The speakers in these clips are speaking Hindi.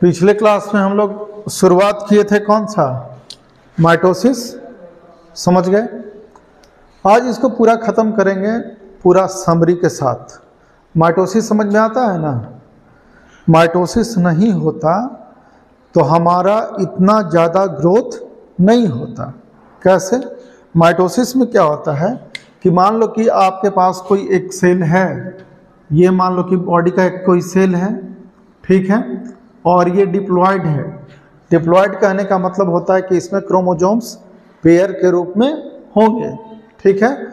पिछले क्लास में हम लोग शुरुआत किए थे कौन सा, माइटोसिस, समझ गए। आज इसको पूरा ख़त्म करेंगे पूरा समरी के साथ। माइटोसिस समझ में आता है ना। माइटोसिस नहीं होता तो हमारा इतना ज़्यादा ग्रोथ नहीं होता। कैसे? माइटोसिस में क्या होता है कि मान लो कि आपके पास कोई एक सेल है, ये मान लो कि बॉडी का एक कोई सेल है, ठीक है, और ये डिप्लॉयड है। डिप्लॉयड कहने का मतलब होता है कि इसमें क्रोमोसोम्स पेयर के रूप में होंगे, ठीक है।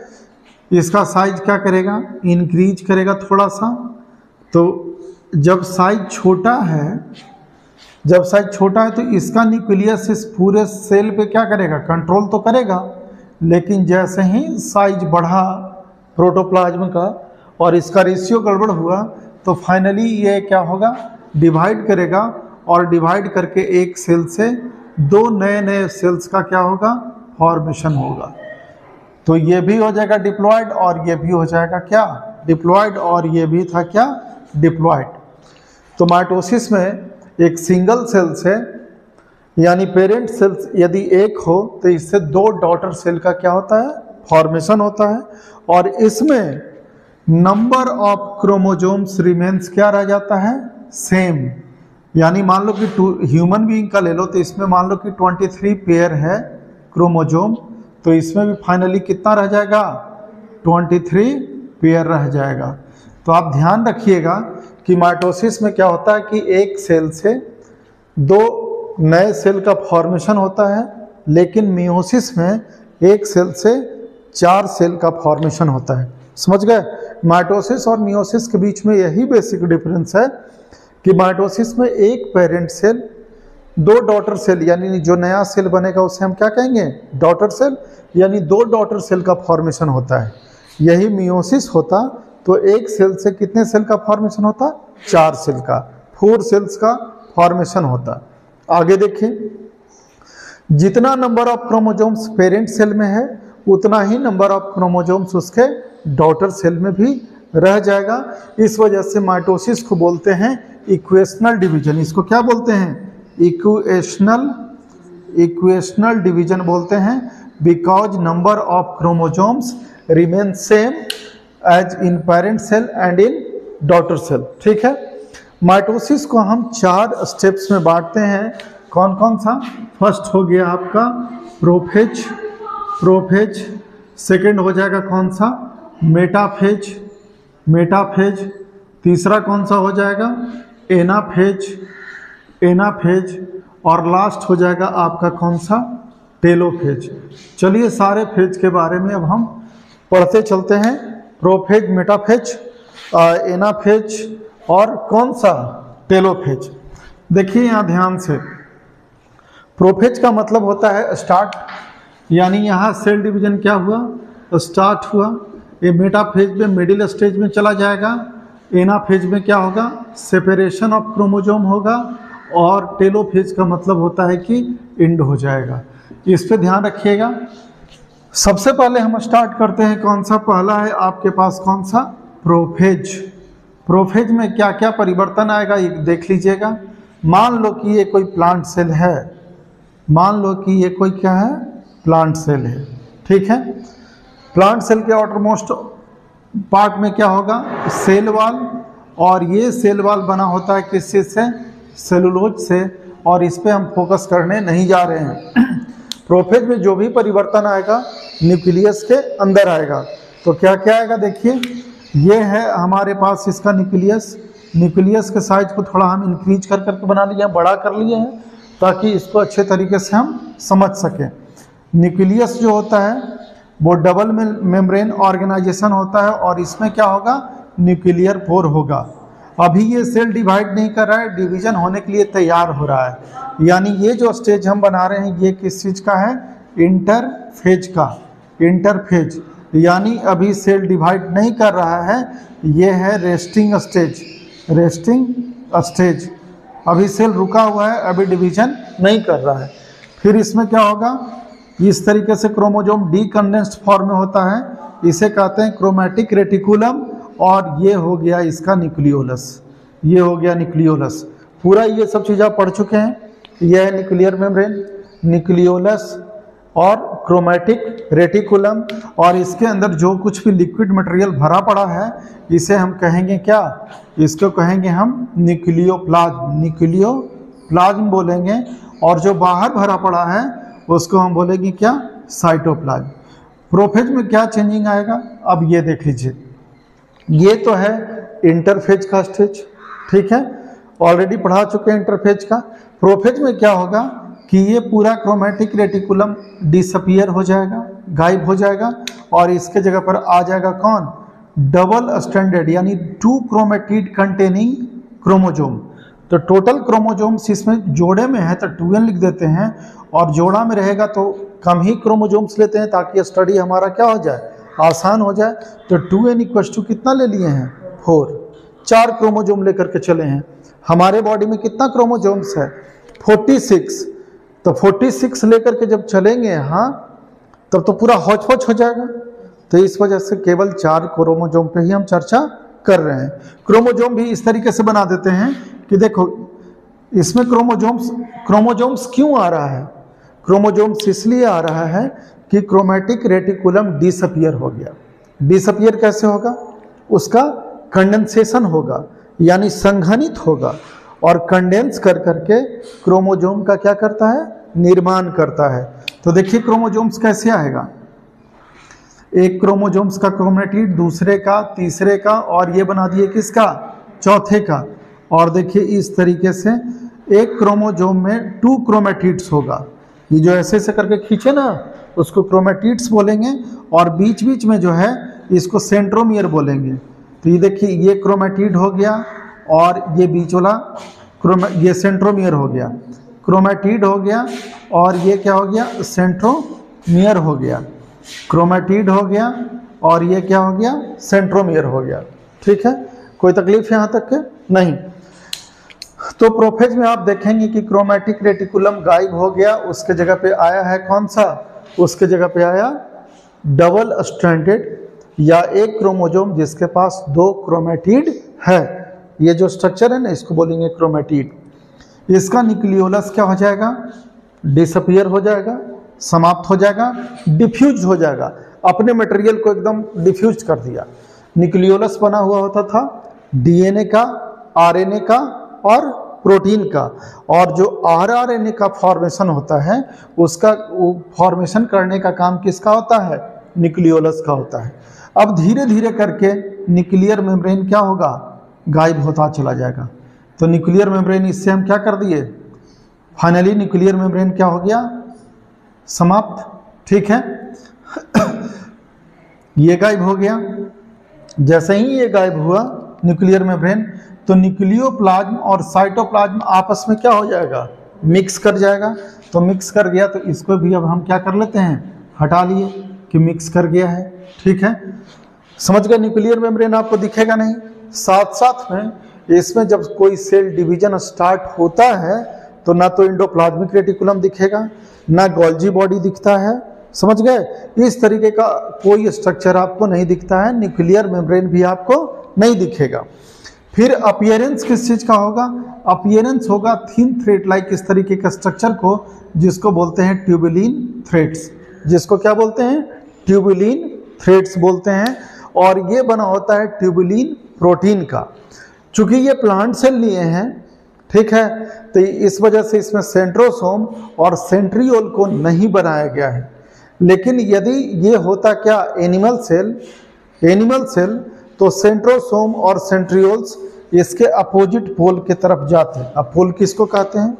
इसका साइज क्या करेगा, इंक्रीज करेगा थोड़ा सा। तो जब साइज छोटा है, तो इसका न्यूक्लियस इस पूरे सेल पे क्या करेगा, कंट्रोल तो करेगा, लेकिन जैसे ही साइज बढ़ा प्रोटोप्लाज्म का और इसका रेशियो गड़बड़ हुआ तो फाइनली ये क्या होगा, डिवाइड करेगा, और डिवाइड करके एक सेल से दो नए नए सेल्स का क्या होगा, फॉर्मेशन होगा। तो ये भी हो जाएगा डिप्लॉयड और ये भी हो जाएगा क्या, डिप्लॉयड, और ये भी था क्या, डिप्लॉयड। तो माइटोसिस में एक सिंगल सेल से, यानी पेरेंट सेल्स यदि एक हो तो इससे दो डॉटर सेल का क्या होता है, फॉर्मेशन होता है। और इसमें नंबर ऑफ क्रोमोसोम्स रिमेन्स क्या रह जाता है, सेम। यानी मान लो कि ह्यूमन बीइंग का ले लो तो इसमें मान लो कि 23 पेयर है क्रोमोसोम, तो इसमें भी फाइनली कितना रह जाएगा, 23 पेयर रह जाएगा। तो आप ध्यान रखिएगा कि माइटोसिस में क्या होता है कि एक सेल से दो नए सेल का फॉर्मेशन होता है, लेकिन मियोसिस में एक सेल से 4 सेल का फॉर्मेशन होता है। समझ गए। माइटोसिस और मियोसिस के बीच में यही बेसिक डिफरेंस है कि माइटोसिस में एक पेरेंट सेल, दो डॉटर सेल, यानी जो नया सेल बनेगा उसे हम क्या कहेंगे, डॉटर सेल, यानी दो डॉटर सेल का फॉर्मेशन होता है। यही मियोसिस होता तो एक सेल से कितने सेल का फॉर्मेशन होता, 4 सेल का, 4 सेल्स का फॉर्मेशन होता। आगे देखिए, जितना number of chromosomes parent cell में है उतना ही नंबर ऑफ क्रोमोसोम्स उसके डॉटर सेल में भी रह जाएगा। इस वजह से माइटोसिस को बोलते हैं इक्वेशनल डिवीजन। इसको क्या बोलते हैं, इक्वेशनल डिवीजन बोलते हैं, because number of chromosomes remain same as in parent cell and in daughter cell, ठीक है। माइटोसिस को हम 4 स्टेप्स में बांटते हैं। कौन कौन सा? फर्स्ट हो गया आपका प्रोफेज, सेकंड हो जाएगा कौन सा, मेटाफेज, तीसरा कौन सा हो जाएगा, एनाफेज, और लास्ट हो जाएगा आपका कौन सा, टेलोफेज। चलिए सारे फेज के बारे में अब हम पढ़ते चलते हैं। प्रोफेज, मेटाफेज, एनाफेज और कौन सा, टेलोफेज। देखिए यहाँ ध्यान से, प्रोफेज का मतलब होता है स्टार्ट, यानी यहाँ सेल डिवीजन क्या हुआ, स्टार्ट हुआ। ये मेटाफेज में मिडिल स्टेज में चला जाएगा। एनाफेज में क्या होगा, सेपरेशन ऑफ क्रोमोसोम होगा, और टेलोफेज का मतलब होता है कि एंड हो जाएगा। इस पे ध्यान रखिएगा। सबसे पहले हम स्टार्ट करते हैं, कौन सा पहला है आपके पास, कौन सा, प्रोफेज में क्या क्या परिवर्तन आएगा ये देख लीजिएगा। मान लो कि ये कोई प्लांट सेल है, क्या है, प्लांट सेल है, ठीक है। प्लांट सेल के आउटरमोस्ट पार्ट में क्या होगा, सेल वॉल, और ये सेल वॉल बना होता है किस चीज़ से, सेलुलोज से, और इस पे हम फोकस करने नहीं जा रहे हैं। प्रोफेज में जो भी परिवर्तन आएगा न्यूक्लियस के अंदर आएगा। तो क्या क्या आएगा देखिए, ये है हमारे पास इसका न्यूक्लियस के साइज को थोड़ा हम इंक्रीज करके बना लिए हैं, बड़ा कर लिए हैं, ताकि इसको अच्छे तरीके से हम समझ सकें। न्यूक्लियस जो होता है वो डबल मेम्ब्रेन ऑर्गेनाइजेशन होता है, और इसमें क्या होगा, न्यूक्लियर पोर होगा। अभी ये सेल डिवाइड नहीं कर रहा है, डिवीजन होने के लिए तैयार हो रहा है। यानी ये जो स्टेज हम बना रहे हैं ये किस चीज़ का है, इंटरफेज, यानी अभी सेल डिवाइड नहीं कर रहा है, ये है रेस्टिंग स्टेज। अभी सेल रुका हुआ है, अभी डिवीजन नहीं कर रहा है। फिर इसमें क्या होगा, इस तरीके से क्रोमोसोम डीकंडेंस्ड फॉर्म में होता है, इसे कहते हैं क्रोमैटिक रेटिकुलम, और ये हो गया इसका न्यूक्लियोलस, पूरा ये सब चीज़ आप पढ़ चुके हैं। यह है न्यूक्लियर मेम्ब्रेन, न्यूक्लियोलस और क्रोमैटिक रेटिकुलम, और इसके अंदर जो कुछ भी लिक्विड मटेरियल भरा पड़ा है इसे हम कहेंगे क्या, इसको कहेंगे हम न्यूक्लियोप्लाज्म, न्यूक्लियोप्लाज्म बोलेंगे। और जो बाहर भरा पड़ा है उसको हम बोलेंगे क्या, साइटोप्लाज्म। प्रोफेज में क्या चेंजिंग आएगा, अब ये देख लीजिए, ये तो है इंटरफेज का स्टेज, ठीक है, ऑलरेडी पढ़ा चुके हैं इंटरफेज का। प्रोफेज में क्या होगा कि ये पूरा क्रोमैटिक रेटिकुलम डिसअपियर हो जाएगा, गायब हो जाएगा, और इसके जगह पर आ जाएगा कौन, डबल स्ट्रैंडेड यानी 2 क्रोमेटिड कंटेनिंग क्रोमोजोम। तो टोटल क्रोमोजोम्स इसमें जोड़े में है तो 2n लिख देते हैं, और जोड़ा में रहेगा तो कम ही क्रोमोजोम्स लेते हैं ताकि स्टडी हमारा क्या हो जाए, आसान हो जाए। तो 2n इक्वल कितना ले लिए हैं, 4, 4 क्रोमोजोम लेकर के चले हैं। हमारे बॉडी में कितना क्रोमोजोम्स है, 46। तो 46 लेकर के जब चलेंगे यहाँ तब तो पूरा हौच पौच हो जाएगा। तो इस वजह से केवल 4 क्रोमोजोम पे ही हम चर्चा कर रहे हैं। क्रोमोजोम भी इस तरीके से बना देते हैं कि देखो इसमें क्रोमोजोम्स क्यों आ रहा है, क्रोमोजोम्स इसलिए आ रहा है कि क्रोमैटिक रेटिकुलम डिसअपियर हो गया। डिसअपियर कैसे होगा, उसका कंडेंसेशन होगा यानी संघनित होगा, और कंडेंस कर करके क्रोमोजोम का क्या करता है, निर्माण करता है। तो देखिए क्रोमोजोम्स कैसे आएगा, एक क्रोमोजोम्स का क्रोमेटिड, दूसरे का, तीसरे का, और ये बना दिए किसका, चौथे का। और देखिए इस तरीके से एक क्रोमोजोम में 2 क्रोमेटिड्स होगा, ये जो ऐसे ऐसे करके खींचे ना उसको क्रोमेटिड्स बोलेंगे, और बीच बीच में जो है इसको सेंट्रोमियर बोलेंगे। तो ये देखिए ये क्रोमेटिड हो गया, और ये बीच वाला ये सेंट्रोमियर हो गया, क्रोमेटिड हो गया, और ये क्या हो गया, सेंट्रोमियर हो गया, क्रोमेटिड हो गया, और ये क्या हो गया, सेंट्रोमियर हो गया। ठीक है, कोई तकलीफ यहाँ तक के नहीं। तो प्रोफेज में आप देखेंगे कि क्रोमैटिक रेटिकुलम गायब हो गया, उसके जगह पे आया है कौन सा, उसके जगह पे आया डबल स्ट्रैंडेड या एक क्रोमोजोम जिसके पास 2 क्रोमेटिड है। ये जो स्ट्रक्चर है ना इसको बोलेंगे क्रोमेटिड। इसका न्यूक्लियोलस क्या हो जाएगा, डिसअपियर हो जाएगा, समाप्त हो जाएगा, डिफ्यूज हो जाएगा, अपने मटेरियल को एकदम डिफ्यूज कर दिया। न्यूक्लियोलस बना हुआ होता था डीएनए का, आरएनए का और प्रोटीन का, और जो आरआरएनए का फॉर्मेशन होता है उसका फॉर्मेशन करने का काम किसका होता है, न्यूक्लियोलस का होता है। अब धीरे धीरे करके न्यूक्लियर मेम्ब्रेन क्या होगा, गायब होता चला जाएगा। तो न्यूक्लियर मेम्ब्रेन इससे हम क्या कर दिए, फाइनली न्यूक्लियर मेम्ब्रेन क्या हो गया, समाप्त। ठीक है ये गायब हो गया। जैसे ही ये गायब हुआ न्यूक्लियर मेम्ब्रेन, तो न्यूक्लियोप्लाज्म और साइटोप्लाज्म आपस में क्या हो जाएगा, मिक्स कर जाएगा। तो मिक्स कर गया तो इसको भी अब हम क्या कर लेते हैं, हटा लिए कि मिक्स कर गया है। ठीक है, समझ गए। न्यूक्लियर मेम्ब्रेन आपको दिखेगा नहीं, साथ साथ में इसमें जब कोई सेल डिवीजन स्टार्ट होता है तो ना तो इंडोप्लाज्मिक रेटिकुलम दिखेगा, ना गोल्जी बॉडी दिखता है, समझ गए। इस तरीके का कोई स्ट्रक्चर आपको नहीं दिखता है, न्यूक्लियर मेम्ब्रेन भी आपको नहीं दिखेगा। फिर अपीयरेंस किस चीज़ का होगा, अपीयरेंस होगा थिन थ्रेड लाइक इस तरीके का स्ट्रक्चर को, जिसको बोलते हैं ट्यूबुलिन थ्रेड्स, जिसको क्या बोलते हैं, ट्यूबुलिन थ्रेड्स बोलते हैं। और ये बना होता है ट्यूबुलिन प्रोटीन का। चूंकि ये प्लांट सेल लिए हैं, ठीक है, तो इस वजह से इसमें सेंट्रोसोम और सेंट्रियोल को नहीं बनाया गया है। लेकिन यदि ये होता क्या एनिमल सेल, तो सेंट्रोसोम और सेंट्रियोल्स इसके अपोजिट पोल के तरफ जाते हैं। अब पोल किसको कहते हैं,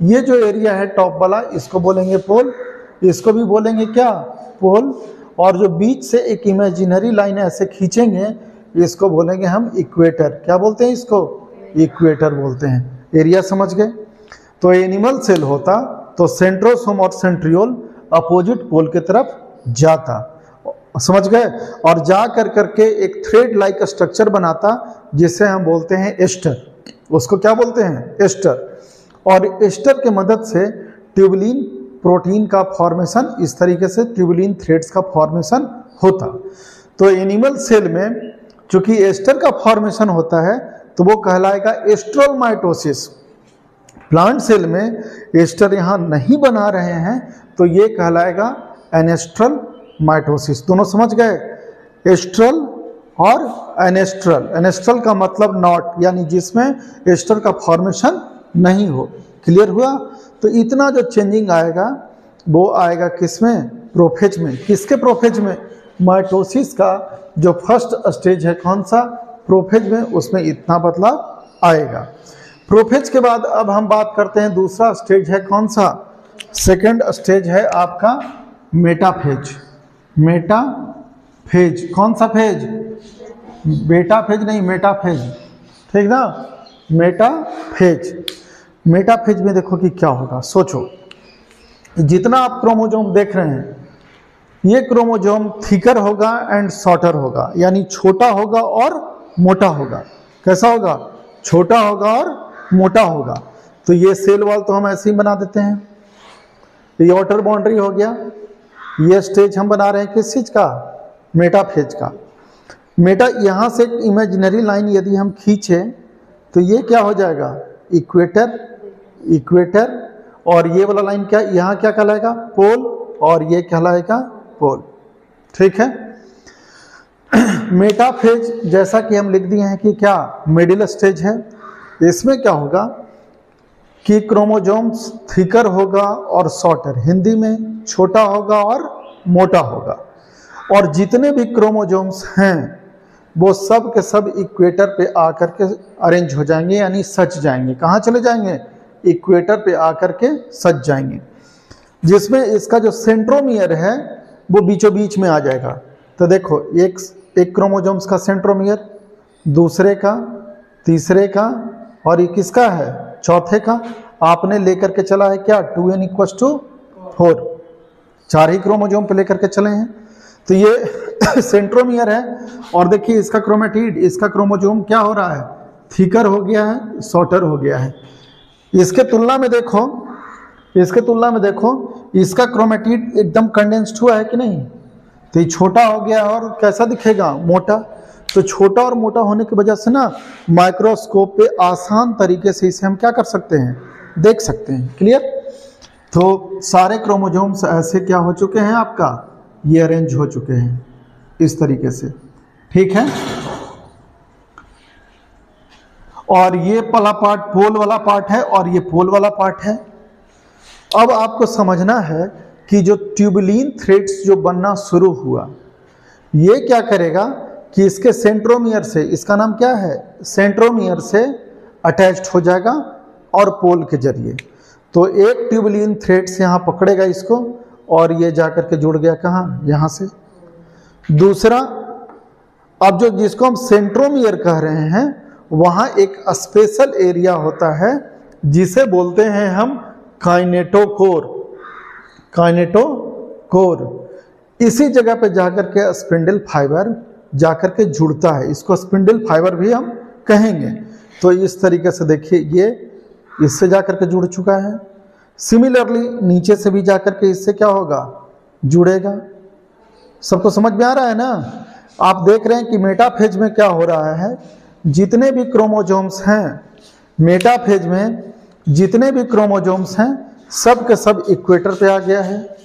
ये जो एरिया है टॉप वाला इसको बोलेंगे पोल, इसको भी बोलेंगे क्या, पोल। और जो बीच से एक इमेजिनरी लाइन ऐसे खींचेंगे इसको बोलेंगे हम इक्वेटर। क्या बोलते हैं इसको, इक्वेटर बोलते हैं। एरिया समझ गए। तो एनिमल सेल होता तो सेंट्रोसोम और सेंट्रियोल अपोजिट पोल की तरफ जाता, समझ गए, और जा कर करके एक थ्रेड लाइक स्ट्रक्चर बनाता जिसे हम बोलते हैं एस्टर। उसको क्या बोलते हैं, एस्टर। और एस्टर के मदद से ट्यूबुलिन प्रोटीन का फॉर्मेशन, इस तरीके से ट्यूबुलिन थ्रेड्स का फॉर्मेशन होता। तो एनिमल सेल में चूंकि एस्टर का फॉर्मेशन होता है तो वो कहलाएगा एस्ट्रोल माइटोसिस। प्लांट सेल में एस्टर यहाँ नहीं बना रहे हैं तो ये कहलाएगा एनेस्ट्रल माइटोसिस। दोनों समझ गए, एस्ट्रल और एनेस्ट्रल। एनेस्ट्रल का मतलब नॉट, यानी जिसमें एस्टर का फॉर्मेशन नहीं हो। क्लियर हुआ? तो इतना जो चेंजिंग आएगा वो आएगा किसमें? प्रोफेज में। किसके प्रोफेज में? माइटोसिस का जो फर्स्ट स्टेज है कौन सा? प्रोफेज में, उसमें इतना बदलाव आएगा। प्रोफेज के बाद अब हम बात करते हैं दूसरा स्टेज है कौन सा? सेकेंड स्टेज है आपका मेटाफेज। मेटाफेज कौन सा फेज? बेटाफेज नहीं, मेटाफेज, ठीक ना? मेटाफेज। मेटाफेज में देखो कि क्या होगा, सोचो। जितना आप क्रोमोसोम देख रहे हैं ये क्रोमोसोम थिकर होगा एंड शॉर्टर होगा, यानी छोटा होगा और मोटा होगा। कैसा होगा? छोटा होगा और मोटा होगा। तो ये सेल वॉल तो हम ऐसे ही बना देते हैं। ये आउटर बाउंड्री हो गया। ये स्टेज हम बना रहे हैं किस चीज का? मेटाफेज का। मेटा यहाँ से एक इमेजिनरी लाइन यदि हम खींचे तो ये क्या हो जाएगा? इक्वेटर। इक्वेटर। और ये वाला लाइन क्या, यहाँ क्या कहलाएगा? पोल। और ये कहलाएगा पोल। ठीक है। मेटाफेज जैसा कि हम लिख दिए हैं कि क्या मिडिल स्टेज है। इसमें क्या होगा कि क्रोमोसोम्स थिकर होगा और शॉर्टर, हिंदी में छोटा होगा और मोटा होगा। और जितने भी क्रोमोसोम्स हैं वो सब के सब इक्वेटर पे आकर के अरेंज हो जाएंगे, यानी सच जाएंगे। कहाँ चले जाएंगे? इक्वेटर पे आकर के सच जाएंगे। जिसमें इसका जो सेंट्रोमियर है वो बीचों बीच में आ जाएगा। तो देखो, एक क्रोमोसोम्स का सेंट्रोमियर, दूसरे का, तीसरे का, और ये किसका है? चौथे का। आपने लेकर के चला है क्या? 2n = 4। 4 ही क्रोमोसोम पे लेकर के चले हैं। तो ये सेंट्रोमियर है। और देखिए इसका क्रोमेटिड, इसका क्रोमोसोम क्या हो रहा है? थिकर हो गया है, शॉर्टर हो गया है। इसके तुलना में देखो, इसका क्रोमेटिड एकदम कंडेंस्ड हुआ है कि नहीं? तो ये छोटा हो गया और कैसा दिखेगा? मोटा। तो छोटा और मोटा होने की वजह से ना माइक्रोस्कोप पे आसान तरीके से इसे हम क्या कर सकते हैं? देख सकते हैं। क्लियर? तो सारे क्रोमोसोम्स ऐसे क्या हो चुके हैं आपका? ये अरेंज हो चुके हैं इस तरीके से। ठीक है। और ये वाला पार्ट पोल वाला पार्ट है और ये पोल वाला पार्ट है। अब आपको समझना है कि जो ट्यूबुलिन थ्रेड्स जो बनना शुरू हुआ, ये क्या करेगा कि इसके सेंट्रोमियर से, इसका नाम क्या है? सेंट्रोमियर से अटैच्ड हो जाएगा और पोल के जरिए। तो एक ट्यूबुलिन थ्रेड्स यहाँ पकड़ेगा इसको और ये जाकर के जुड़ गया कहाँ? यहाँ से। दूसरा, अब जो जिसको हम सेंट्रोमियर कह रहे हैं वहाँ एक स्पेशल एरिया होता है जिसे बोलते हैं हम काइनेटोकोर। काइनेटोकोर। इसी जगह पे जाकर के स्पिंडल फाइबर जाकर के जुड़ता है। इसको स्पिंडल फाइबर भी हम कहेंगे। तो इस तरीके से देखिए ये इससे जाकर के जुड़ चुका है। सिमिलरली नीचे से भी जाकर के इससे क्या होगा? जुड़ेगा। सबको समझ में आ रहा है ना? आप देख रहे हैं कि मेटाफेज में क्या हो रहा है? जितने भी क्रोमोसोम्स हैं, मेटाफेज में जितने भी क्रोमोसोम्स हैं सब के सब इक्वेटर पे आ गया है।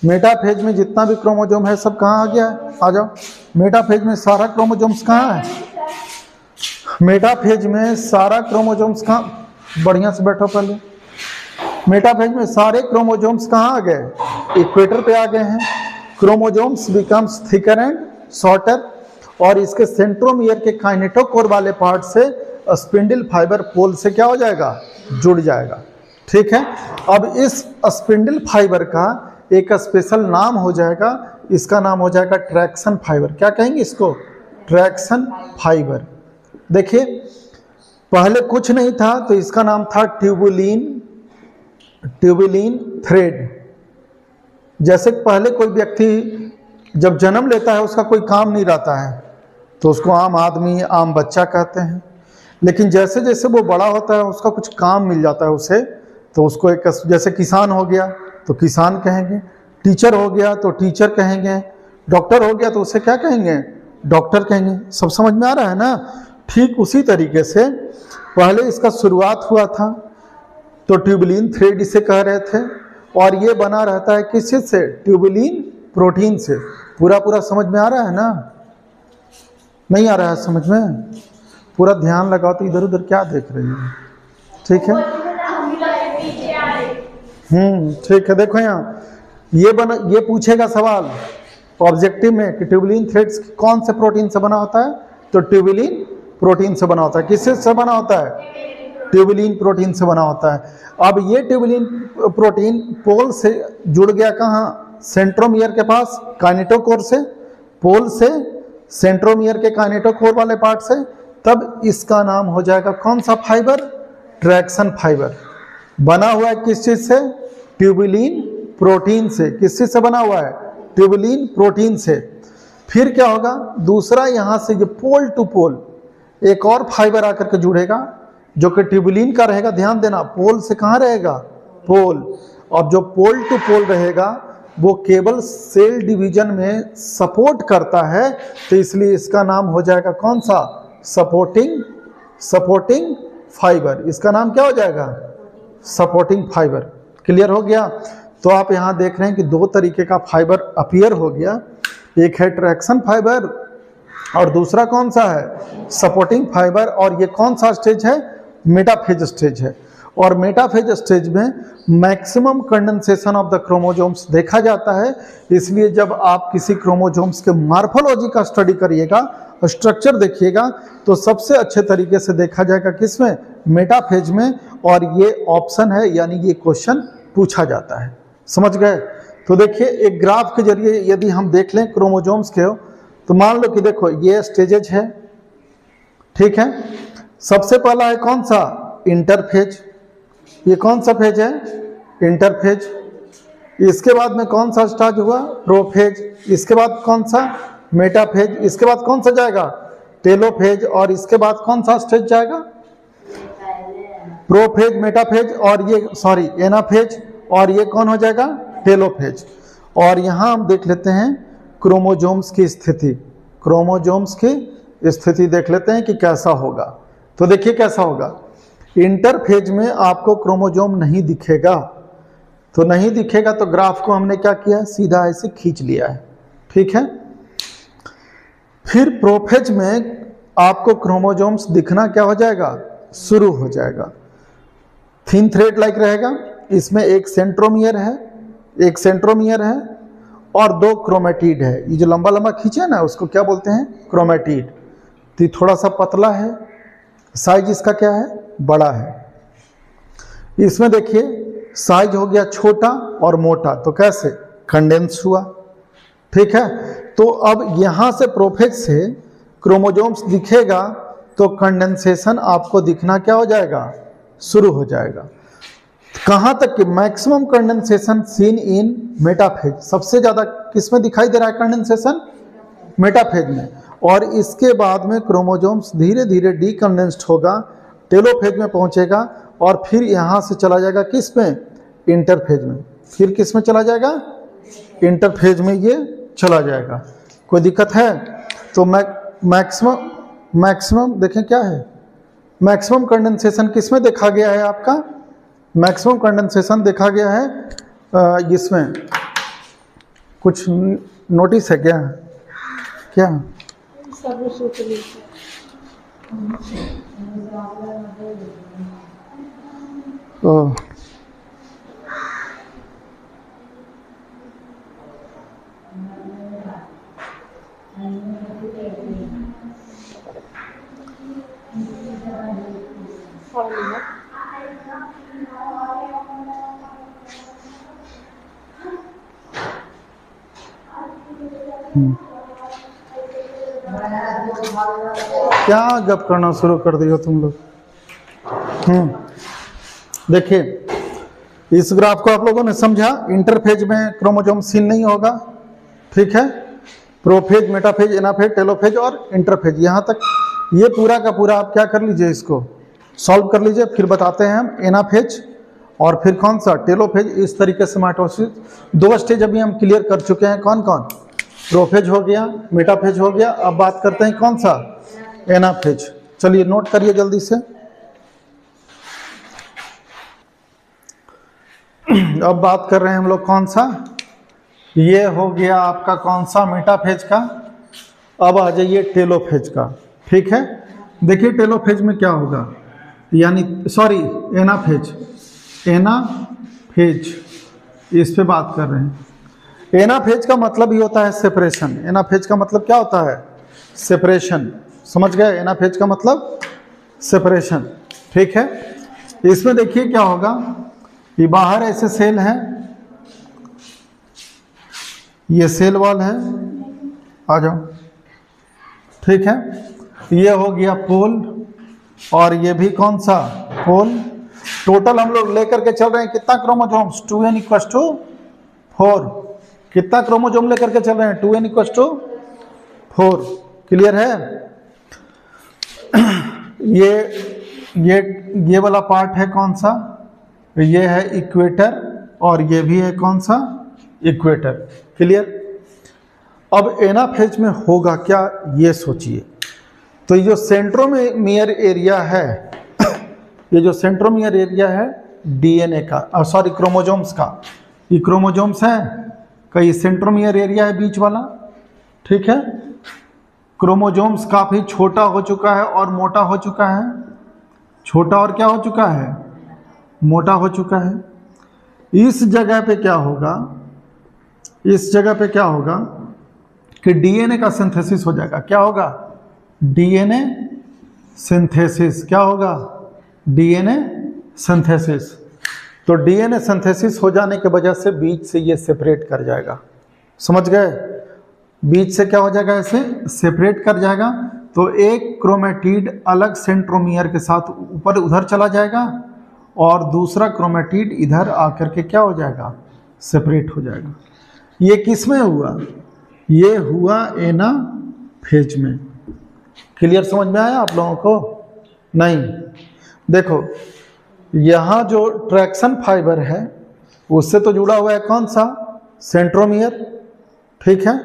मेटाफेज में जितना भी क्रोमोसोम है सब कहाँ आ गया है? आ जाओ। मेटाफेज में सारा क्रोमोसोम्स कहाँ है? मेटाफेज में सारा क्रोमोसोम्स कहाँ? बढ़िया से बैठो पहले। मेटाफेज में सारे क्रोमोसोम्स कहाँ आ गए? इक्वेटर पे आ गए हैं। Chromosomes becomes thicker and shorter और इसके सेंट्रोमियर के काइनेटोकोर वाले पार्ट से स्पिंडल फाइबर पोल से क्या हो जाएगा? जुड़ जाएगा। ठीक है। अब इस स्पिंडल फाइबर का एक स्पेशल नाम हो जाएगा, इसका नाम हो जाएगा ट्रैक्शन फाइबर। क्या कहेंगे इसको? Traction fibre. देखिए पहले कुछ नहीं था तो इसका नाम था ट्यूबुलिन थ्रेड। जैसे पहले कोई व्यक्ति जब जन्म लेता है उसका कोई काम नहीं रहता है तो उसको आम आदमी, आम बच्चा कहते हैं। लेकिन जैसे जैसे वो बड़ा होता है उसका कुछ काम मिल जाता है उसे, तो उसको एक, जैसे किसान हो गया तो किसान कहेंगे, टीचर हो गया तो टीचर कहेंगे, डॉक्टर हो गया तो उसे क्या कहेंगे? डॉक्टर कहेंगे। सब समझ में आ रहा है ना? ठीक उसी तरीके से पहले इसका शुरुआत हुआ था तो ट्यूबुलिन थ्रेड इसे कह रहे थे, और ये बना रहता है किस चीज से? ट्यूबुलिन प्रोटीन से। पूरा पूरा समझ में आ रहा है ना? नहीं आ रहा है समझ में? पूरा ध्यान लगाओ। तो इधर उधर क्या देख रही है? ठीक है, ठीक है। देखो यहाँ ये पूछेगा सवाल ऑब्जेक्टिव में कि ट्यूबुलिन थ्रेड्स कौन से प्रोटीन से बना होता है? तो ट्यूबुलिन प्रोटीन से बना होता है। किससे से बना होता है? ट्यूबुलिन प्रोटीन से बना होता है। अब ये ट्यूबुलिन प्रोटीन पोल से जुड़ गया कहाँ? सेंट्रोमियर के पास, काइनेटोकोर से। पोल से सेंट्रोमियर के काइनेटोकोर वाले पार्ट से। तब इसका नाम हो जाएगा कौन सा फाइबर? Traction fibre. बना हुआ है किस चीज से? ट्यूबुलिन प्रोटीन से। किस चीज से बना हुआ है? ट्यूबुलिन प्रोटीन से। फिर क्या होगा? दूसरा यहां से ये पोल टू पोल एक और फाइबर आकर के जुड़ेगा जो कि ट्यूबुलिन का रहेगा। ध्यान देना, पोल से कहां रहेगा? पोल। और जो पोल टू पोल रहेगा वो केवल सेल डिवीजन में सपोर्ट करता है, तो इसलिए इसका नाम हो जाएगा कौन सा? Supporting fibre. इसका नाम क्या हो जाएगा? Supporting fibre. क्लियर हो गया? तो आप यहां देख रहे हैं कि दो तरीके का फाइबर अपीयर हो गया। एक है ट्रैक्शन फाइबर और दूसरा कौन सा है? Supporting fibre. और ये कौन सा स्टेज है? मेटाफेज स्टेज है। और मेटाफेज स्टेज में maximum condensation of the chromosomes देखा जाता है। इसलिए जब आप किसी क्रोमोसोम्स के मॉर्फोलॉजी का स्टडी करिएगा, स्ट्रक्चर देखिएगा, तो सबसे अच्छे तरीके से देखा जाएगा किसमें? मेटाफेज में। और ये ऑप्शन है, यानी ये क्वेश्चन पूछा जाता है। समझ गए? तो देखिए एक ग्राफ के जरिए यदि हम देख लें क्रोमोसोम्स के, तो मान लो कि देखो ये स्टेजेज है, ठीक है। सबसे पहला है कौन सा? इंटरफेज। ये कौन सा फेज है? इंटरफेज। इसके बाद में कौन सा स्टेज हुआ? प्रोफेज। इसके बाद कौन सा? मेटाफेज। इसके बाद कौन सा जाएगा? टेलोफेज। और इसके बाद कौन सा स्टेज जाएगा? प्रोफेज, मेटाफेज और ये एनाफेज। और ये कौन हो जाएगा? टेलोफेज। और यहां हम देख लेते हैं क्रोमोसोम्स की स्थिति। क्रोमोसोम्स की स्थिति देख लेते हैं कि कैसा होगा। तो देखिए कैसा होगा। इंटरफेज में आपको क्रोमोसोम नहीं दिखेगा। तो नहीं दिखेगा तो ग्राफ को हमने क्या किया? सीधा ऐसे खींच लिया है, ठीक है। फिर प्रोफेज में आपको क्रोमोसोम्स दिखना क्या हो जाएगा? शुरू हो जाएगा। थिन थ्रेड लाइक रहेगा। इसमें एक सेंट्रोमियर है और दो क्रोमेटिड है। ये जो लंबा लंबा खींचे ना उसको क्या बोलते हैं? क्रोमेटिड। तो ये थोड़ा सा पतला है, साइज इसका क्या है? बड़ा है। इसमें देखिए साइज हो गया छोटा और मोटा, तो कैसे? कंडेंस हुआ, ठीक है। तो अब यहां से प्रोफेज से क्रोमोसोम्स दिखेगा तो कंडेंसेशन आपको दिखना क्या हो जाएगा? शुरू हो जाएगा। कहां तक कि maximum condensation seen in metaphase. सबसे ज्यादा किसमें दिखाई दे रहा है कंडेंसेशन? मेटाफेज में। और इसके बाद में क्रोमोसोम्स धीरे धीरे डीकंडेंस्ड होगा, टेलोफेज में पहुंचेगा और फिर यहां से चला जाएगा किस में? इंटरफेज में। फिर किस में चला जाएगा? इंटरफेज में ये चला जाएगा। कोई दिक्कत है? तो मैक्सिमम देखें क्या है? मैक्सिमम कंडेंसेशन किस में देखा गया है आपका? मैक्सिमम कंडेंसेशन देखा गया है इसमें। कुछ नोटिस है क्या? क्या? ओह, क्या गप करना शुरू कर दिया तुम लोग? देखिए इस ग्राफ को आप लोगों ने समझा। इंटरफेज में क्रोमोसोम सीन नहीं होगा, ठीक है। प्रोफेज, मेटाफेज, एनाफेज, टेलोफेज और इंटरफेज, यहाँ तक ये पूरा का पूरा आप क्या कर लीजिए, इसको सॉल्व कर लीजिए। फिर बताते हैं हम एनाफेज और फिर कौन सा? टेलोफेज। इस तरीके से माइटोसिस दो स्टेज अभी हम क्लियर कर चुके हैं। कौन कौन? प्रोफेज हो गया, मेटाफेज हो गया। अब बात करते हैं कौन सा? एनाफेज। चलिए नोट करिए जल्दी से। अब बात कर रहे हैं हम लोग कौन सा, ये हो गया आपका कौन सा, मेटाफेज का। अब आ जाइए टेलोफेज का। ठीक है, देखिए टेलोफेज में क्या होगा, यानी सॉरी एनाफेज, एनाफेज इस पे बात कर रहे हैं। एनाफेज का मतलब ही होता है सेपरेशन। एनाफेज का मतलब क्या होता है, सेपरेशन। समझ गए, एनाफेज का मतलब सेपरेशन। ठीक है, इसमें देखिए क्या होगा, ये बाहर ऐसे सेल है, ये सेल वॉल है, आ जाओ। ठीक है, ये हो गया पोल और ये भी कौन सा, पोल। टोटल हम लोग लेकर के चल रहे हैं कितना क्रोमोसोम्स, 2n = 4। कितना क्रोमोसोम लेकर के चल रहे हैं, 2n = 4। क्लियर है। ये वाला पार्ट है कौन सा, ये है इक्वेटर और ये भी है कौन सा, इक्वेटर। क्लियर। अब एनाफेज में होगा क्या, ये सोचिए। तो ये जो सेंट्रोमियर एरिया है, ये जो सेंट्रोमियर एरिया है डीएनए का, सॉरी क्रोमोसोम्स का, ये क्रोमोसोम्स है, कई सेंट्रोमियर एरिया है बीच वाला। ठीक है, क्रोमोसोम्स काफ़ी छोटा हो चुका है और मोटा हो चुका है। छोटा और क्या हो चुका है, मोटा हो चुका है। इस जगह पे क्या होगा, इस जगह पे क्या होगा कि डीएनए का सिंथेसिस हो जाएगा। क्या होगा, डीएनए सिंथेसिस। क्या होगा, डीएनए सिंथेसिस। तो डीएनए सिंथेसिस हो जाने के वजह से बीच से ये सेपरेट कर जाएगा। समझ गए, बीच से क्या हो जाएगा, ऐसे सेपरेट कर जाएगा। तो एक क्रोमेटिड अलग सेंट्रोमियर के साथ ऊपर उधर चला जाएगा और दूसरा क्रोमेटिड इधर आकर के क्या हो जाएगा, सेपरेट हो जाएगा। ये किस में हुआ, ये हुआ एनाफेज में। क्लियर, समझ में आया आप लोगों को, नहीं। देखो यहाँ जो ट्रैक्शन फाइबर है उससे तो जुड़ा हुआ है कौन सा, सेंट्रोमियर। ठीक है,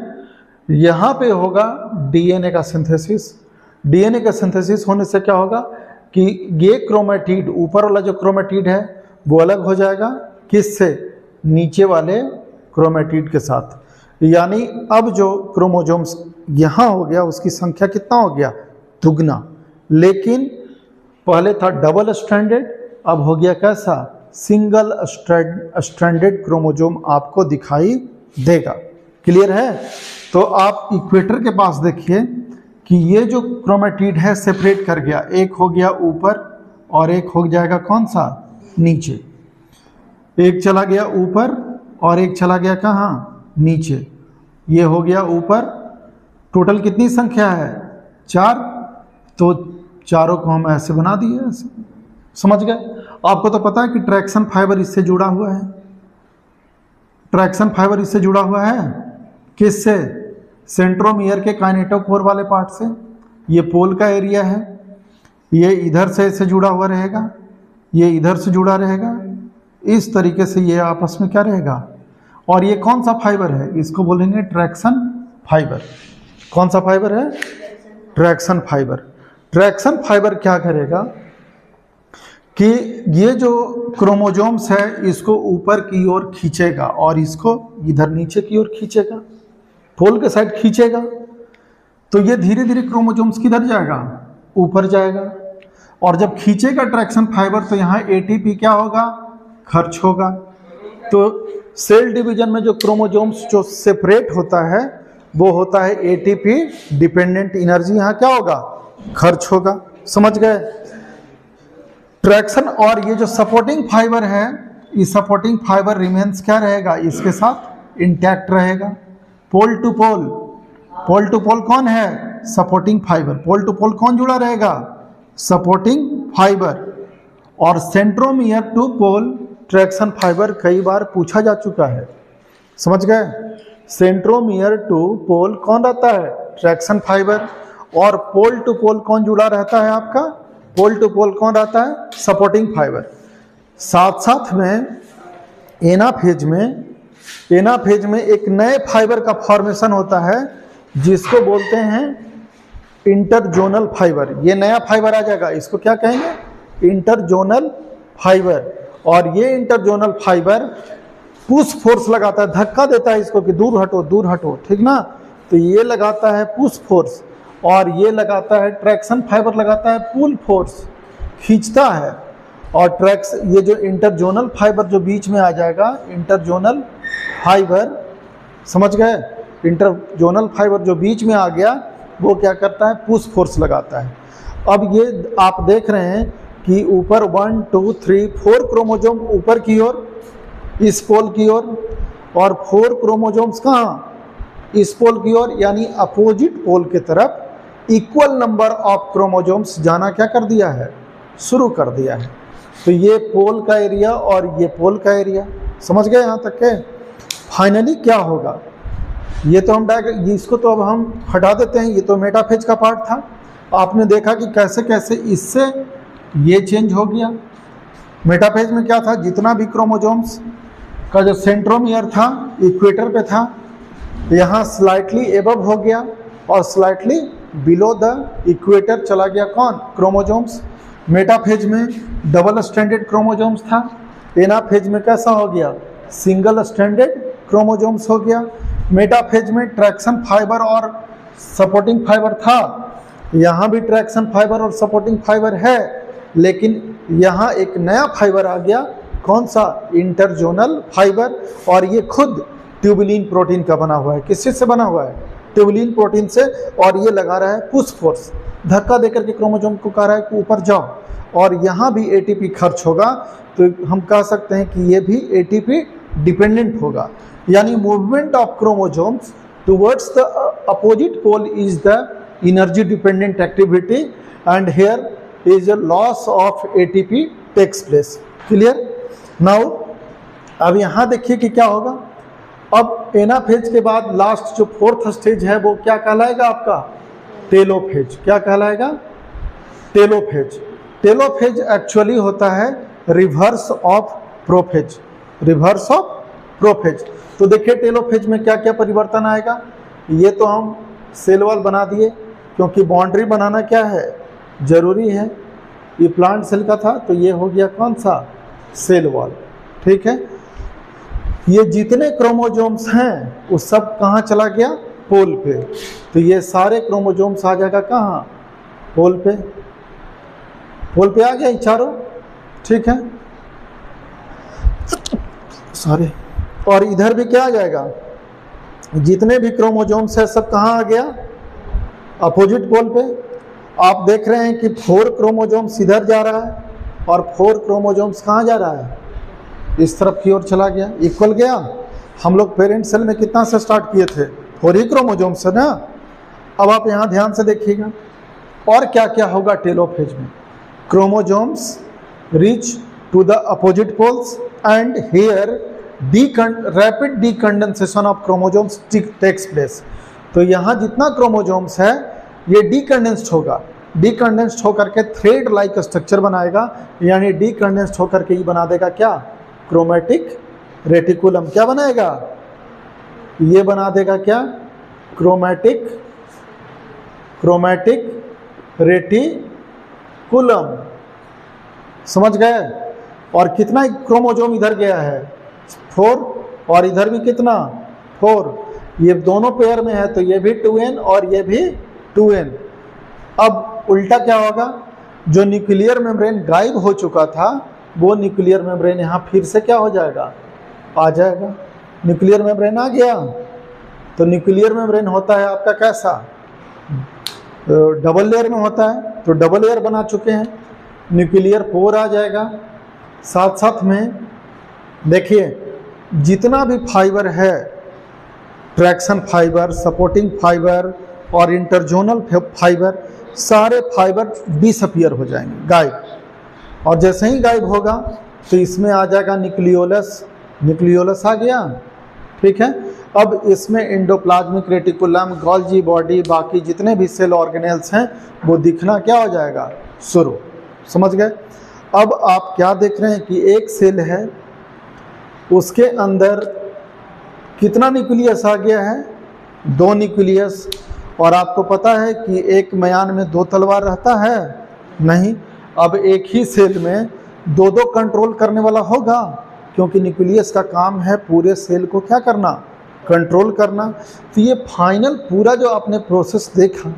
यहाँ पे होगा डीएनए का सिंथेसिस। डीएनए का सिंथेसिस होने से क्या होगा कि ये क्रोमेटिड, ऊपर वाला जो क्रोमेटिड है वो अलग हो जाएगा, किससे, नीचे वाले क्रोमेटिड के साथ। यानी अब जो क्रोमोसोम्स यहाँ हो गया उसकी संख्या कितना हो गया, दुगना। लेकिन पहले था डबल स्ट्रैंडेड, अब हो गया कैसा, सिंगल स्ट्रैंडेड क्रोमोसोम आपको दिखाई देगा। क्लियर है। तो आप इक्वेटर के पास देखिए कि ये जो क्रोमेटिड है सेपरेट कर गया, एक हो गया ऊपर और एक हो जाएगा कौन सा, नीचे। एक चला गया ऊपर और एक चला गया कहाँ, नीचे। ये हो गया ऊपर। टोटल कितनी संख्या है, 4। तो चारों को हम ऐसे बना दिए, ऐसे। समझ गए। आपको तो पता है कि ट्रैक्शन फाइबर इससे जुड़ा हुआ है। ट्रैक्शन फाइबर इससे जुड़ा हुआ है किससे, सेंट्रोमियर के काइनेटोकोर वाले पार्ट से। ये पोल का एरिया है, ये इधर से इससे जुड़ा हुआ रहेगा, ये इधर से जुड़ा रहेगा। इस तरीके से ये आपस में क्या रहेगा। और ये कौन सा फाइबर है, इसको बोलेंगे ट्रैक्शन फाइबर। कौन सा फाइबर है, ट्रैक्शन फाइबर। ट्रैक्शन फाइबर क्या करेगा कि ये जो क्रोमोसोम्स है इसको ऊपर की ओर खींचेगा और इसको इधर नीचे की ओर खींचेगा, पोल के साइड खींचेगा। तो ये धीरे धीरे क्रोमोसोम्स किधर जाएगा, ऊपर जाएगा। और जब खींचेगा ट्रैक्शन फाइबर तो यहाँ एटीपी क्या होगा, खर्च होगा। तो सेल डिवीजन में जो क्रोमोसोम्स जो सेपरेट होता है वो होता है एटीपी डिपेंडेंट एनर्जी, यहाँ क्या होगा, खर्च होगा। समझ गए। ट्रैक्शन और ये जो सपोर्टिंग फाइबर है, ये सपोर्टिंग फाइबर रिमेन्स क्या रहेगा, इसके साथ इंटैक्ट रहेगा। पोल to pole, pole to pole कौन है, supporting fibre. Pole to pole कौन जुड़ा रहेगा, सपोर्टिंग फाइबर। और centromere to pole traction fibre कई बार पूछा जा चुका है। समझ गए। सेंट्रोमियर टू पोल कौन रहता है, ट्रैक्शन फाइबर। और पोल टू पोल कौन जुड़ा रहता है आपका, पोल टू पोल कौन रहता है, सपोर्टिंग फाइबर। साथ साथ में एनाफेज में एक नए फाइबर का फॉर्मेशन होता है जिसको बोलते हैं इंटरजोनल फाइबर। ये नया फाइबर आ जाएगा, इसको क्या कहेंगे, इंटरजोनल फाइबर। और ये इंटरजोनल फाइबर पुश फोर्स लगाता है, धक्का देता है इसको कि दूर हटो दूर हटो, ठीक ना। तो ये लगाता है पुश फोर्स और ये लगाता है ट्रैक्शन फाइबर लगाता है पुल फोर्स, खींचता है। और ये जो इंटरजोनल फाइबर जो बीच में आ जाएगा, इंटरजोनल फाइबर, समझ गए, इंटरजोनल फाइबर जो बीच में आ गया वो क्या करता है, पुश फोर्स लगाता है। अब ये आप देख रहे हैं कि ऊपर 1 2 3 4 क्रोमोजोम ऊपर की ओर, इस पोल की ओर, और 4 क्रोमोजोम्स कहाँ, इस पोल की ओर, यानी अपोजिट पोल की तरफ इक्वल नंबर ऑफ क्रोमोजोम्स जाना क्या कर दिया है, शुरू कर दिया है। तो ये पोल का एरिया और ये पोल का एरिया, समझ गए यहाँ तक के। फाइनली क्या होगा, ये तो हम इसको तो अब हम हटा देते हैं, ये तो मेटाफेज का पार्ट था। आपने देखा कि कैसे कैसे इससे ये चेंज हो गया। मेटाफेज में क्या था, जितना भी क्रोमोजोम्स का जो सेंट्रोमियर था इक्वेटर पे था, यहाँ स्लाइटली एबव हो गया और स्लाइटली बिलो द इक्वेटर चला गया कौन, क्रोमोजोम्स। मेटाफेज में डबल स्टैंडर्ड क्रोमोजोम्स था, एनाफेज में कैसा हो गया, सिंगल स्टैंडर्ड क्रोमोजोम्स हो गया। मेटाफेज में ट्रैक्शन फाइबर और सपोर्टिंग फाइबर था, यहाँ भी ट्रैक्शन फाइबर और सपोर्टिंग फाइबर है, लेकिन यहाँ एक नया फाइबर आ गया, कौन सा, इंटरजोनल फाइबर। और ये खुद ट्यूबुलिन प्रोटीन का बना हुआ है। किस चीज़ से बना हुआ है, ट्यूबुलिन प्रोटीन से। और ये लगा रहा है पुश फोर्स, धक्का देकर के क्रोमोजोम को कह रहा है कि ऊपर जाओ। और यहाँ भी एटीपी खर्च होगा, तो हम कह सकते हैं कि ये भी एटीपी डिपेंडेंट होगा, यानी movement of chromosomes towards the opposite pole is the energy dependent activity and here is a loss of ATP takes place. Clear. Now अब यहाँ देखिए कि क्या होगा। अब एनाफेज के बाद लास्ट जो 4th स्टेज है वो क्या कहलाएगा आपका, टेलोफेज। क्या कहलाएगा, टेलोफेज। टेलोफेज एक्चुअली होता है reverse of prophase, reverse of prophase. तो देखिए टेलोफेज में क्या क्या परिवर्तन आएगा। ये तो हम सेल वॉल बना दिए, क्योंकि बाउंड्री बनाना क्या है, जरूरी है। ये प्लांट सेल का था, तो ये हो गया कौन सा, सेल वॉल, ठीक है। ये जितने क्रोमोजोम्स हैं वो सब कहाँ चला गया, पोल पे। तो ये सारे क्रोमोजोम्स आ जाएगा कहाँ, पोल पे। पोल पे आ गया ये चारों, ठीक है, सारे। और इधर भी क्या आ जाएगा, जितने भी क्रोमोजोम्स है सब कहाँ आ गया, अपोजिट पोल पे। आप देख रहे हैं कि 4 क्रोमोजोम्स इधर जा रहा है और 4 क्रोमोजोम्स कहाँ जा रहा है, इस तरफ की ओर चला गया, इक्वल गया। हम लोग पेरेंट सेल में कितना से स्टार्ट किए थे, 4 ही क्रोमोजोम्स है ना। अब आप यहाँ ध्यान से देखिएगा और क्या क्या होगा टेलोफेज में। Chromosomes reach to the opposite poles and here rapid decondensation of chromosomes takes place. तो यहाँ जितना क्रोमोजोम्स है ये डीकंडेंस्ड होगा, डीकंडेंस्ड होकर के थ्रेड लाइक स्ट्रक्चर बनाएगा, यानी डीकंडेंस्ड होकर के ये बना देगा क्या, क्रोमैटिक रेटिकुलम। क्या बनाएगा, ये बना देगा क्या, क्रोमैटिक रेटिकुलम। समझ गए। और कितना क्रोमोजोम इधर गया है, 4, और इधर भी कितना, 4। ये दोनों पेयर में है, तो ये भी 2n और ये भी 2n। अब उल्टा क्या होगा, जो न्यूक्लियर मेम्ब्रेन गायब हो चुका था वो न्यूक्लियर मेम्ब्रेन यहाँ फिर से क्या हो जाएगा, आ जाएगा। न्यूक्लियर मेम्ब्रेन आ गया। तो न्यूक्लियर मेम्ब्रेन होता है आपका कैसा, डबल लेयर में होता है, तो डबल लेयर बना चुके हैं। न्यूक्लियर पोर आ जाएगा। साथ साथ में देखिए जितना भी फाइबर है, ट्रैक्शन फाइबर, सपोर्टिंग फाइबर और इंटरजोनल फाइबर, सारे फाइबर डिसअपियर हो जाएंगे, गायब। और जैसे ही गायब होगा तो इसमें आ जाएगा न्यूक्लियोलस, न्यूक्लियोलस आ गया, ठीक है। अब इसमें एंडोप्लाज्मिक रेटिकुलम, गोल्जी बॉडी, बाकी जितने भी सेल ऑर्गेनेल्स हैं वो दिखना क्या हो जाएगा, शुरू। समझ गए। अब आप क्या देख रहे हैं कि एक सेल है, उसके अंदर कितना न्यूक्लियस आ गया है, 2 न्यूक्लियस। और आपको पता है कि एक म्यान में 2 तलवार रहता है, नहीं। अब एक ही सेल में दो दो कंट्रोल करने वाला होगा, क्योंकि न्यूक्लियस का काम है पूरे सेल को क्या करना, कंट्रोल करना। तो ये फाइनल पूरा जो आपने प्रोसेस देखा,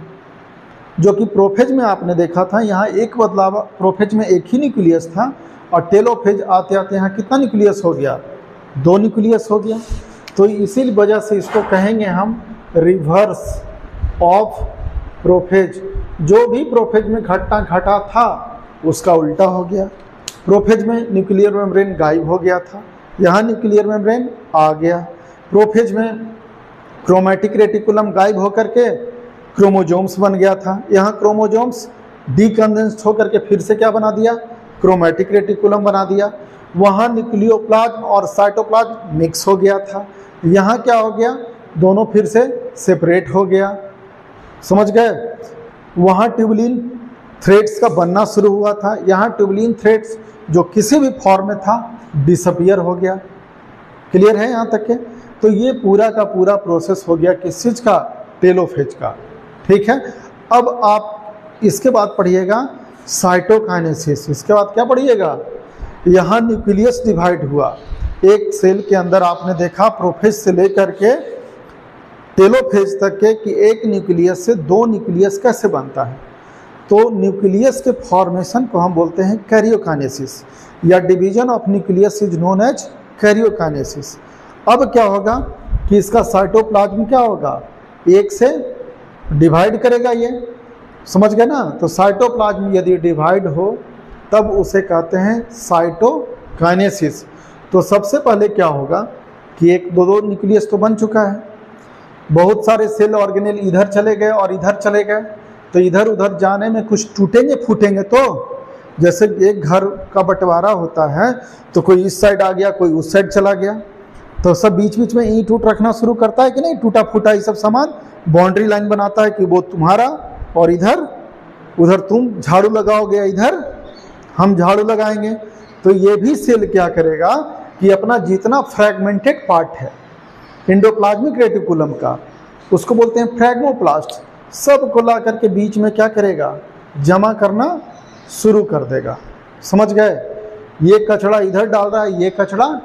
जो कि प्रोफेज में आपने देखा था, यहाँ एक बदलाव, प्रोफेज में एक ही न्यूक्लियस था और टेलोफेज आते आते यहाँ कितना न्यूक्लियस हो गया, 2 न्यूक्लियस हो गया। तो इसी वजह से इसको कहेंगे हम रिवर्स ऑफ प्रोफेज। जो भी प्रोफेज में घटना घटा था उसका उल्टा हो गया। प्रोफेज में न्यूक्लियर मेम्ब्रेन गायब हो गया था, यहाँ न्यूक्लियर मेम्ब्रेन आ गया। प्रोफेज में क्रोमैटिक रेटिकुलम गायब होकर के क्रोमोजोम्स बन गया था, यहाँ क्रोमोजोम्स डीकंडेंस्ड होकर के फिर से क्या बना दिया, क्रोमैटिक रेटिकुलम बना दिया। वहाँ न्यूक्लियोप्लाज्म और साइटोप्लाज्म मिक्स हो गया था, यहाँ क्या हो गया, दोनों फिर से सेपरेट हो गया। समझ गए? वहाँ ट्यूबुलिन थ्रेड्स का बनना शुरू हुआ था, यहाँ ट्यूबुलिन थ्रेड्स जो किसी भी फॉर्म में था डिसअपियर हो गया। क्लियर है यहाँ तक के? तो ये पूरा का पूरा प्रोसेस हो गया किस चीज़ का, टेलोफेज का। ठीक है, अब आप इसके बाद पढ़िएगा साइटोकाइनेसिस। इसके बाद क्या पढ़िएगा, यहाँ न्यूक्लियस डिवाइड हुआ एक सेल के अंदर। आपने देखा प्रोफेज से लेकर के टेलोफेज तक के कि एक न्यूक्लियस से 2 न्यूक्लियस कैसे बनता है। तो न्यूक्लियस के फॉर्मेशन को हम बोलते हैं कैरियोकाइनेसिस, या division of nucleus is known as karyokinesis. अब क्या होगा कि इसका साइटोप्लाज्म क्या होगा, एक से डिवाइड करेगा ये, समझ गए ना। तो साइटोप्लाज्म यदि डिवाइड हो तब उसे कहते हैं साइटोकाइनेसिस। तो सबसे पहले क्या होगा कि एक दो न्यूक्लियस तो बन चुका है, बहुत सारे सेल ऑर्गेनेल इधर चले गए और इधर चले गए, तो इधर उधर जाने में कुछ टूटेंगे फूटेंगे। तो जैसे एक घर का बंटवारा होता है तो कोई इस साइड आ गया, कोई उस साइड चला गया, तो सब बीच बीच में ईंट उट रखना शुरू करता है कि नहीं, टूटा फूटा ये सब सामान बाउंड्री लाइन बनाता है कि वो तुम्हारा और इधर उधर तुम झाड़ू लगाओगे, इधर हम झाड़ू लगाएंगे। तो ये भी सेल क्या करेगा कि अपना जितना फ्रैगमेंटेड पार्ट है एंडोप्लाज्मिक रेटिकुलम का, उसको बोलते हैं फ्रैगमोप्लास्ट, सब को ला करके बीच में क्या करेगा, जमा करना शुरू कर देगा। समझ गए? ये कचड़ा इधर डाल रहा है, ये कचड़ा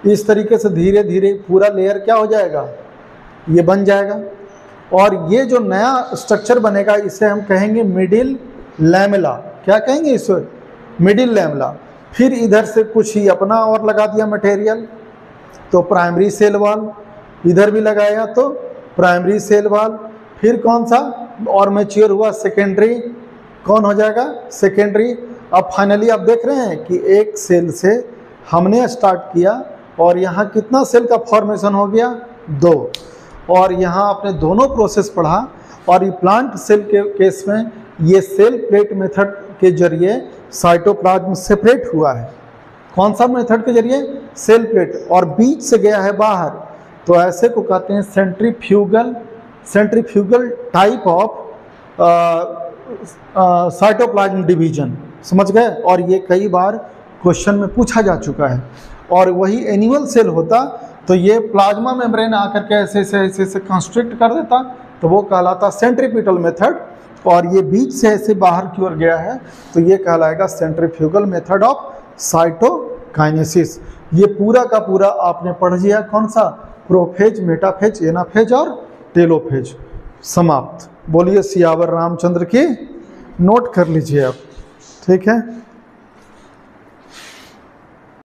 इस तरीके से धीरे धीरे पूरा लेयर क्या हो जाएगा, ये बन जाएगा। और ये जो नया स्ट्रक्चर बनेगा इसे हम कहेंगे मिडिल लैमेला। क्या कहेंगे इसे, मिडिल लैमेला। फिर इधर से कुछ ही अपना और लगा दिया मटेरियल, तो प्राइमरी सेल वॉल, इधर भी लगाया तो प्राइमरी सेल वॉल। फिर कौन सा और मैच्योर हुआ, सेकेंडरी, कौन हो जाएगा, सेकेंडरी। अब फाइनली आप देख रहे हैं कि एक सेल से हमने स्टार्ट किया और यहाँ कितना सेल का फॉर्मेशन हो गया, 2। और यहाँ आपने दोनों प्रोसेस पढ़ा। और ये प्लांट सेल के केस में ये सेल प्लेट मेथड के जरिए साइटोप्लाज्म सेपरेट हुआ है। कौन सा मेथड के जरिए, सेल प्लेट, और बीच से गया है बाहर, तो ऐसे को कहते हैं centrifugal type of cytoplasm division. समझ गए? और ये कई बार क्वेश्चन में पूछा जा चुका है। और वही एनिमल सेल होता तो ये प्लाज्मा मेम्ब्रेन आकर के ऐसे ऐसे कंस्ट्रिक्ट कर देता, तो वो कहलाता सेंट्रीपिटल मेथड। और ये बीच से ऐसे बाहर की ओर गया है तो ये कहलाएगा सेंट्रीफ्यूगल मेथड ऑफ साइटोकाइनेसिस। ये पूरा का पूरा आपने पढ़ लिया, कौन सा, प्रोफेज, मेटाफेज, एनाफेज और टेलोफेज। समाप्त। बोलिए सियावर रामचंद्र की, नोट कर लीजिए आप। ठीक है।